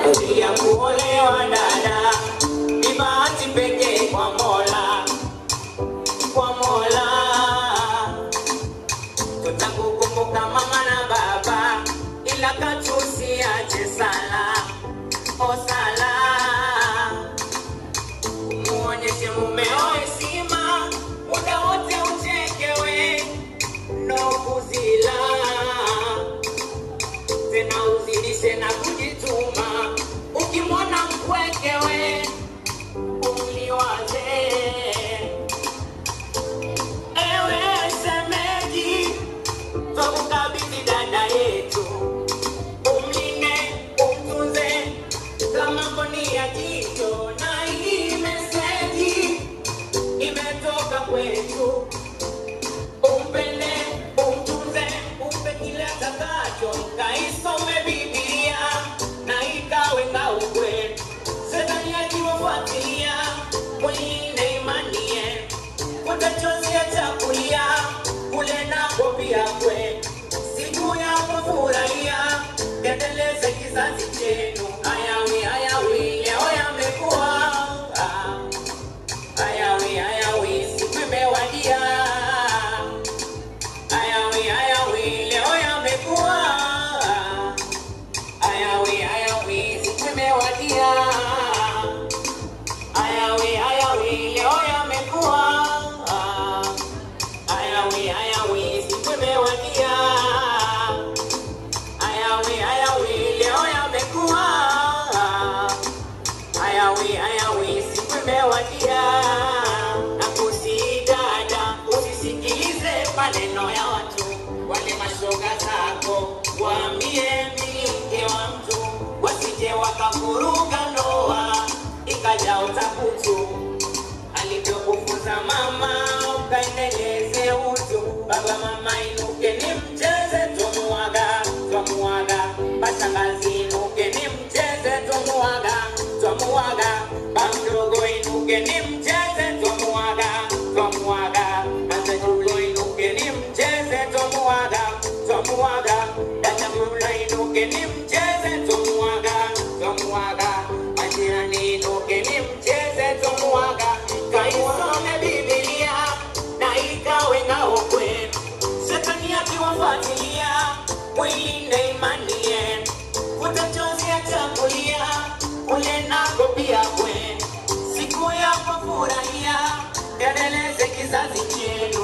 umechagulia kuolewa dada, ni bahati pekee kwa Mola, kwa Mola. Tutakukumbuka mama na baba, ila katusiache sala, o sala. Muonyeshe mumeo heshima, muda wote uchekewe, no kuzila. Tena uzidishe na kujituma, ukimwona mkwekewe umliwaze. Ewe shemeji, twakukabidhi dada yetu, umlinde, umtunze kama mboni ya jicho. Na hii meseji imetoka kwetu, umpende, umtunze, umpe kile atakacho. Kaisome Biblia na ikawe ngao kwetu, Shetani akiwafuatilia mulinde imani yenu. Chozi ya chakulia kule nako pia kwetu, siku ya kufurahia endeleze kizazi chenu. Ayawi ayawi leo yamekuwa, ayawi ayawi siku imewadia. Ayawi ayawi leo yamekuwa, ayawi ayawi siku imewadia. Ayawi ayawi leo yamekuwa, ayawi ayawi siku imewadia. Ayawi ayawi leo yamekuwa, ayawi ayawi siku imewadia. Nakusihi dada, usisikilize maneno ya watu, wale mashoga zako, waambie mimi mke wa mtu, wasije wakavuruga ndoa ikaja utakutu. Alivyokufunza mama ukaendeleze utu, baba mama inuke ni mcheze tumuaga, tumuaga. Bashangazi inuke ni mcheze tumuaga, tumuaga. Bamdogo inuke ni mcheze tumuaga, tumuaga. Basajulo inuke ni mcheze tumuaga, tumuaga. Basajulo inuke ni mcheze tumuaga, tumuaga. Majirani inuke ni mcheze tumuaga. Kaisome Biblia na ikawe ngao kwenu, Shetani akiwafuatilia mwilinde imani yenu. Chozi ya chakulia kule nako pia kwenu, siku ya kufurahia endeleze kizazi chenu.